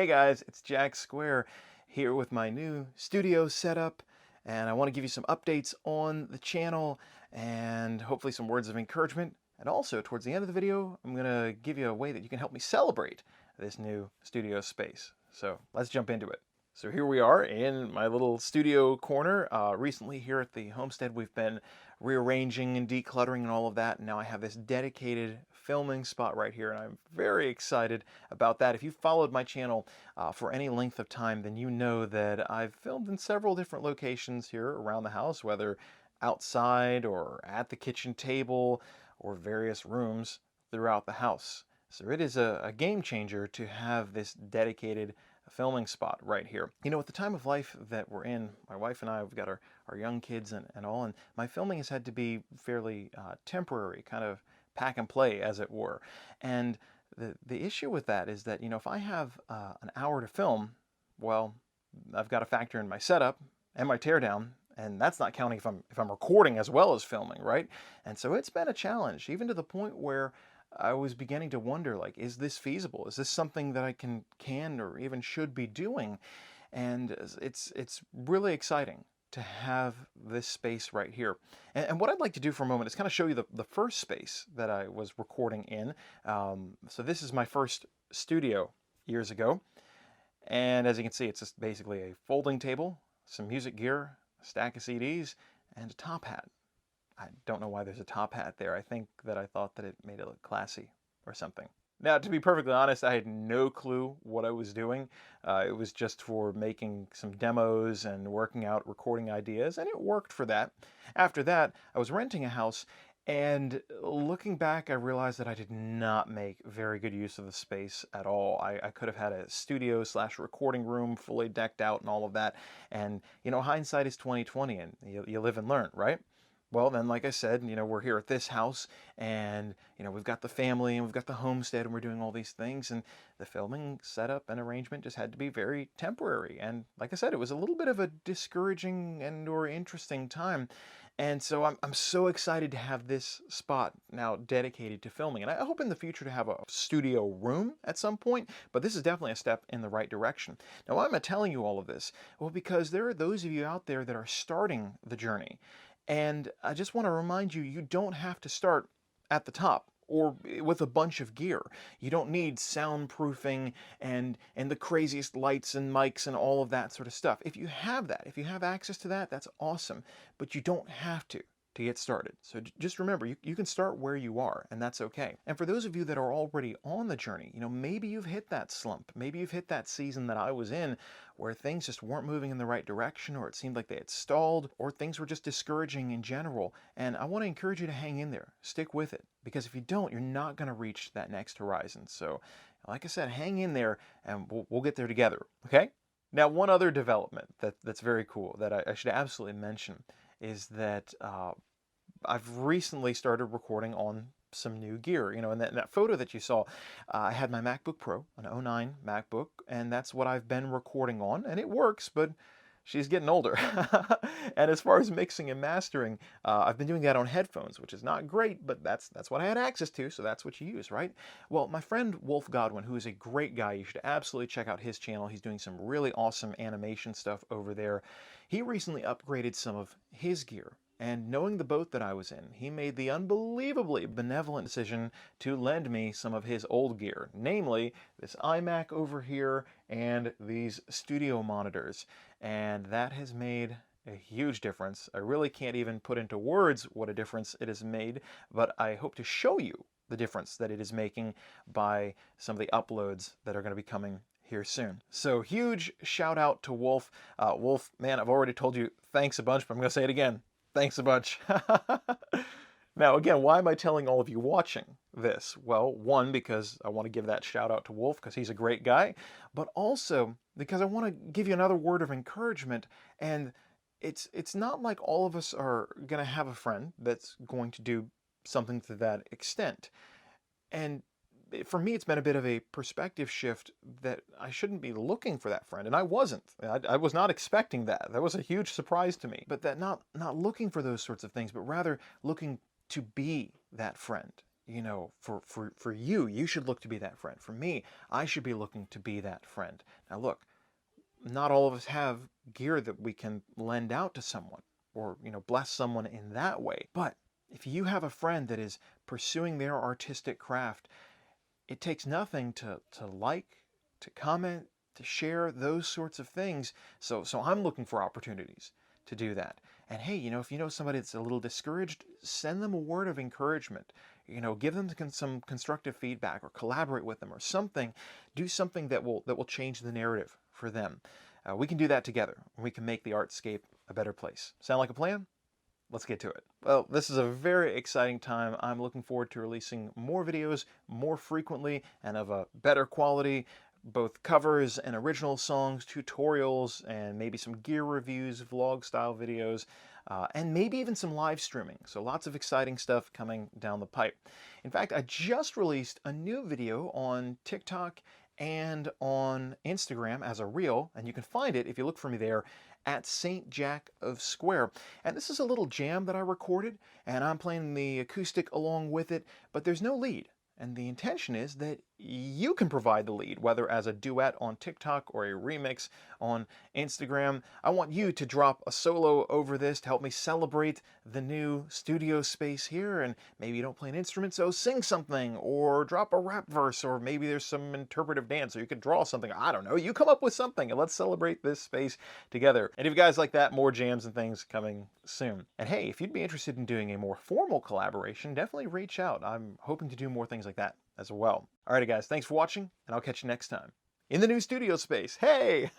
Hey guys, it's JackSquare here with my new studio setup, and I want to give you some updates on the channel and hopefully some words of encouragement. And also, towards the end of the video, I'm going to give you a way that you can help me celebrate this new studio space. So let's jump into it. So here we are in my little studio corner. Recently here at the homestead, we've been rearranging and decluttering and all of that. And now I have this dedicated filming spot right here, and I'm very excited about that. If you've followed my channel for any length of time, then you know that I've filmed in several different locations here around the house, whether outside or at the kitchen table or various rooms throughout the house. So it is a game changer to have this dedicated filming spot right here. You know, at the time of life that we're in, my wife and I, we've got our young kids and all, and my filming has had to be fairly temporary, kind of pack and play, as it were. And the issue with that is that, you know, if I have an hour to film, well, I've got to factor in my setup and my teardown, and that's not counting if I'm recording as well as filming, right? And so it's been a challenge, even to the point where I was beginning to wonder, like, is this feasible? Is this something that I can or even should be doing? And it's really exciting to have this space right here. And what I'd like to do for a moment is kind of show you the first space that I was recording in. So this is my first studio years ago. And as you can see, it's just basically a folding table, some music gear, a stack of CDs, and a top hat. I don't know why there's a top hat there. I think that I thought that it made it look classy or something. Now, to be perfectly honest, I had no clue what I was doing. It was just for making some demos and working out recording ideas, and it worked for that. After that, I was renting a house, and looking back, I realized that I did not make very good use of the space at all. I could have had a studio / recording room fully decked out and all of that. And, you know, hindsight is 20/20, and you live and learn, right? Well, then, like I said, you know, we're here at this house, and, you know, we've got the family and we've got the homestead and we're doing all these things, and the filming setup and arrangement just had to be very temporary. And like I said, it was a little bit of a discouraging and or interesting time. And so I'm so excited to have this spot now dedicated to filming. And I hope in the future to have a studio room at some point, but this is definitely a step in the right direction. Now, why am I telling you all of this? Well, because there are those of you out there that are starting the journey. And I just want to remind you, you don't have to start at the top or with a bunch of gear. You don't need soundproofing and the craziest lights and mics and all of that sort of stuff. If you have that, if you have access to that, that's awesome. But you don't have to get started. So just remember, you can start where you are, and that's okay. And for those of you that are already on the journey, you know, maybe you've hit that slump. Maybe you've hit that season that I was in where things just weren't moving in the right direction, or it seemed like they had stalled, or things were just discouraging in general. And I want to encourage you to hang in there. Stick with it. Because if you don't, you're not going to reach that next horizon. So, like I said, hang in there, and we'll get there together. Okay? Now, one other development that's very cool that I should absolutely mention is that I've recently started recording on some new gear. You know, in that photo that you saw, I had my MacBook Pro, an '09 MacBook, and that's what I've been recording on, and it works, but she's getting older. And as far as mixing and mastering, I've been doing that on headphones, which is not great, but that's what I had access to, so that's what you use, right? Well, my friend Wolf Godwin, who is a great guy, you should absolutely check out his channel. He's doing some really awesome animation stuff over there. He recently upgraded some of his gear. And knowing the boat that I was in, he made the unbelievably benevolent decision to lend me some of his old gear, namely this iMac over here and these studio monitors. And that has made a huge difference. I really can't even put into words what a difference it has made, but I hope to show you the difference that it is making by some of the uploads that are going to be coming here soon. So huge shout out to Wolf. Wolf, man, I've already told you thanks a bunch, but I'm going to say it again. Thanks a bunch. Now, again, why am I telling all of you watching this? Well, one, because I want to give that shout out to Wolf because he's a great guy, but also because I want to give you another word of encouragement. And it's not like all of us are going to have a friend that's going to do something to that extent. And for me, it's been a bit of a perspective shift that I shouldn't be looking for that friend, and I wasn't. I was not expecting that. That was a huge surprise to me. But that not looking for those sorts of things, but rather looking to be that friend. you know, for you, you should look to be that friend. For me, I should be looking to be that friend. Now look, not all of us have gear that we can lend out to someone or, you know, bless someone in that way. But if you have a friend that is pursuing their artistic craft, it takes nothing to like, to comment, to share, those sorts of things. So I'm looking for opportunities to do that. And hey, you know, if you know somebody that's a little discouraged, send them a word of encouragement. You know, give them some constructive feedback, or collaborate with them, or something. Do something that will change the narrative for them. We can do that together. We can make the artscape a better place. Sound like a plan? Let's get to it. Well, this is a very exciting time. I'm looking forward to releasing more videos more frequently and of a better quality, both covers and original songs, tutorials, and maybe some gear reviews, vlog style videos, and maybe even some live streaming. So lots of exciting stuff coming down the pipe. In fact, I just released a new video on TikTok and on Instagram as a reel, and you can find it if you look for me there at St. Jack of Square. And this is a little jam that I recorded, and I'm playing the acoustic along with it, but there's no lead. And the intention is that you can provide the lead, whether as a duet on TikTok or a remix on Instagram. I want you to drop a solo over this to help me celebrate the new studio space here. And maybe you don't play an instrument, so sing something, or drop a rap verse, or maybe there's some interpretive dance, or you could draw something. I don't know. You come up with something, and let's celebrate this space together. And if you guys like that, more jams and things coming soon. And hey, if you'd be interested in doing a more formal collaboration, definitely reach out. I'm hoping to do more things like that as well. Alrighty guys, thanks for watching, and I'll catch you next time in the new studio space. Hey!